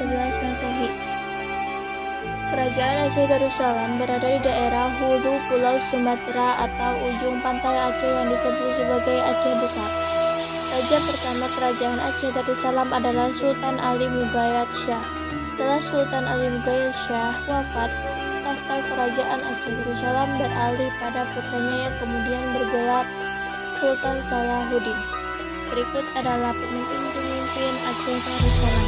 ke-11 Masehi. Kerajaan Aceh Darussalam berada di daerah hulu Pulau Sumatera atau ujung pantai Aceh yang disebut sebagai Aceh Besar. Raja pertama Kerajaan Aceh Darussalam adalah Sultan Ali Mughayat Shah. Setelah Sultan Ali Mughayat Shah wafat, tahta Kerajaan Aceh Darussalam beralih pada putranya yang kemudian bergelar Sultan Salahuddin. Berikut adalah pemimpin-pemimpin Aceh Darussalam.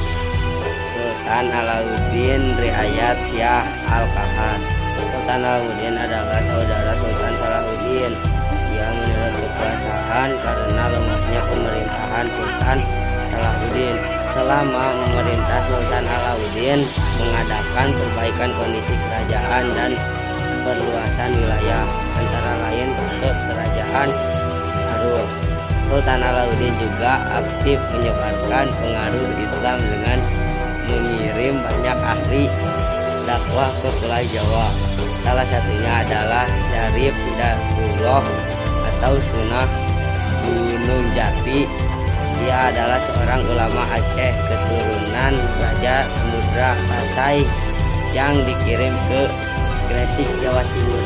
Sultan Alauddin Riayat Syah Al-Kahar. Sultan Alauddin adalah saudara Sultan Salahuddin. Ia menurut kekuasaan karena lemahnya pemerintahan Sultan Salahuddin. Selama memerintah Sultan Alauddin mengadakan perbaikan kondisi kerajaan dan perluasan wilayah, antara lain ke kerajaan Arul. Sultan Alauddin juga aktif menyebarkan pengaruh Islam dengan mengirim banyak ahli dakwah ke Pulau Jawa. Salah satunya adalah Syarif Hidayatullah atau Sunnah Gunung Jati. Dia adalah seorang ulama Aceh keturunan Raja Samudra Pasai yang dikirim ke Gresik, Jawa Timur.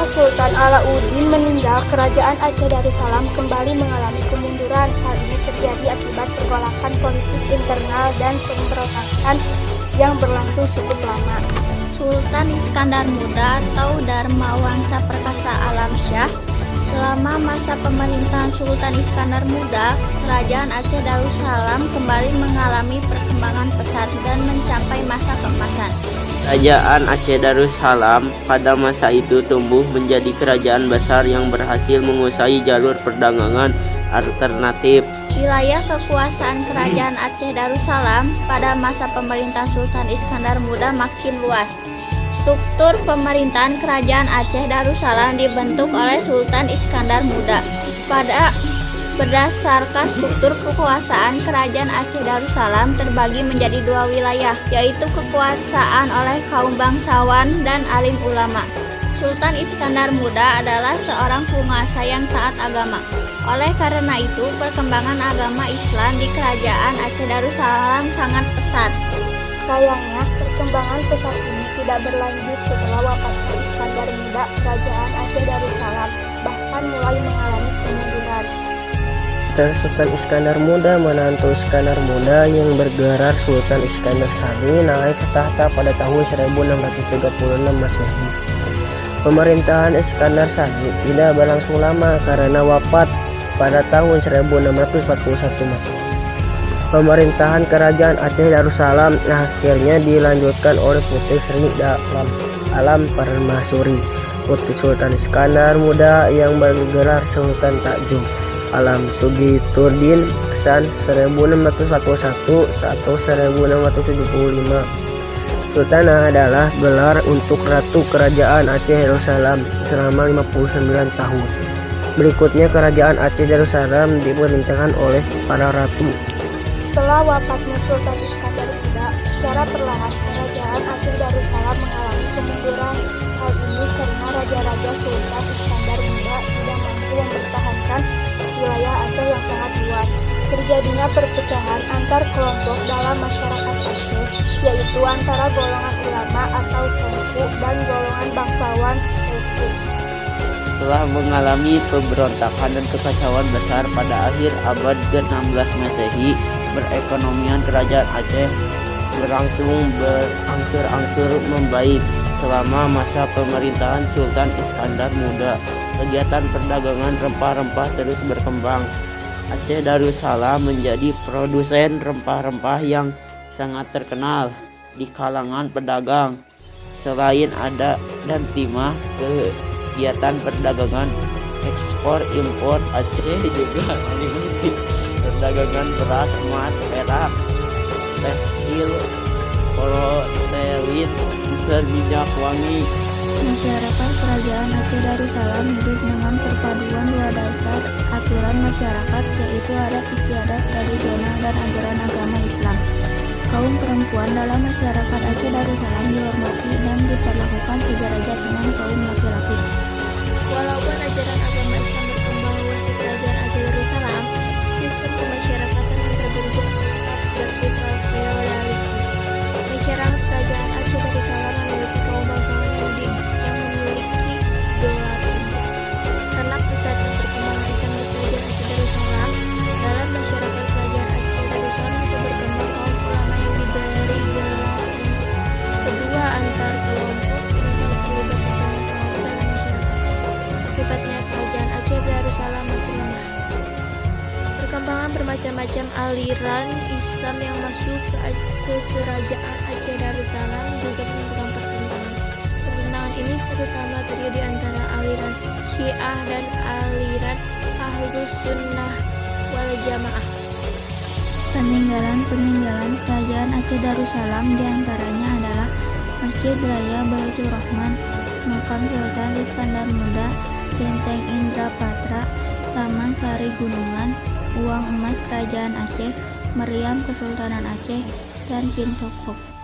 Sultan Alauddin meninggal, Kerajaan Aceh Darussalam kembali mengalami kemunduran. Hal ini terjadi akibat pergolakan politik internal dan pemberontakan yang berlangsung cukup lama. Sultan Iskandar Muda atau Dharma Wangsa Perkasa Alam Syah. Selama masa pemerintahan Sultan Iskandar Muda, Kerajaan Aceh Darussalam kembali mengalami perkembangan pesat dan mencapai masa keemasan. Kerajaan Aceh Darussalam pada masa itu tumbuh menjadi kerajaan besar yang berhasil menguasai jalur perdagangan alternatif. Wilayah kekuasaan Kerajaan Aceh Darussalam pada masa pemerintahan Sultan Iskandar Muda makin luas. Struktur pemerintahan Kerajaan Aceh Darussalam dibentuk oleh Sultan Iskandar Muda. Berdasarkan struktur kekuasaan, Kerajaan Aceh Darussalam terbagi menjadi dua wilayah, yaitu kekuasaan oleh kaum bangsawan dan alim ulama. Sultan Iskandar Muda adalah seorang penguasa yang taat agama. Oleh karena itu, perkembangan agama Islam di Kerajaan Aceh Darussalam sangat pesat. Sayangnya, perkembangan pesat ini tidak berlanjut setelah wafatnya Iskandar Muda. Kerajaan Aceh Darussalam bahkan mulai mengalami kemunduran. Sultan Iskandar Muda menantu Iskandar Muda yang bergelar Sultan Iskandar Sani naik ke tahta pada tahun 1636 Masehi. Pemerintahan Iskandar Sani tidak berlangsung lama karena wafat pada tahun 1641 Masehi. Pemerintahan Kerajaan Aceh Darussalam akhirnya dilanjutkan oleh Putri Sri Alam Permaisuri, putri Sultan Iskandar Muda yang bergelar Sultan Takjub Alam Sugiturdin Hasan 1641 atau 1675. Sultanah adalah gelar untuk Ratu Kerajaan Aceh Darussalam selama 59 tahun. Berikutnya Kerajaan Aceh Darussalam diperintahkan oleh para ratu. Setelah wafatnya Sultan Iskandar Muda, secara perlahan Kerajaan Aceh Darussalam mengalami kemunduran. Hal ini karena raja-raja Sultan Iskandar Muda tidak mampu mempertahankan wilayah Aceh yang sangat luas. Terjadinya perpecahan antar kelompok dalam masyarakat Aceh, yaitu antara golongan ulama atau Tengku dan golongan bangsawan Tengku. Setelah mengalami pemberontakan dan kekacauan besar pada akhir abad ke-16 Masehi, perekonomian Kerajaan Aceh berangsur-angsur membaik. Selama masa pemerintahan Sultan Iskandar Muda, kegiatan perdagangan rempah-rempah terus berkembang. Aceh Darussalam menjadi produsen rempah-rempah yang sangat terkenal di kalangan pedagang. Selain ada dan timah, kegiatan perdagangan ekspor impor Aceh juga meliputi perdagangan beras, emas, perak, tekstil, porselin, dan minyak wangi. Masyarakat Kerajaan Aceh Darussalam hidup dengan perpaduan dua dasar aturan masyarakat, yaitu adat istiadat tradisional dan ajaran agama Islam. Kaum perempuan dalam masyarakat Aceh Darussalam dihormati dan diperlakukan sederajat dengan kaum laki-laki. Walaupun ajaran agama Islam berkembang luas di Kerajaan Aceh Darussalam, sistem kemasyarakatan yang terbentuk tetap bersifat feodalistis. macam-macam aliran Islam yang masuk ke kerajaan Aceh Darussalam juga menimbulkan pertentangan. Pertentangan ini terutama terdiri di antara aliran Syiah dan aliran Ahlus Sunnah wal Jamaah. Peninggalan kerajaan Aceh Darussalam diantaranya adalah Masjid Raya Baitur Rahman, Makam Sultan Iskandar Muda, Benteng Indrapatra, Taman Sari Gunungan, Uang Emas Kerajaan Aceh, Meriam Kesultanan Aceh, dan Pintu Kop.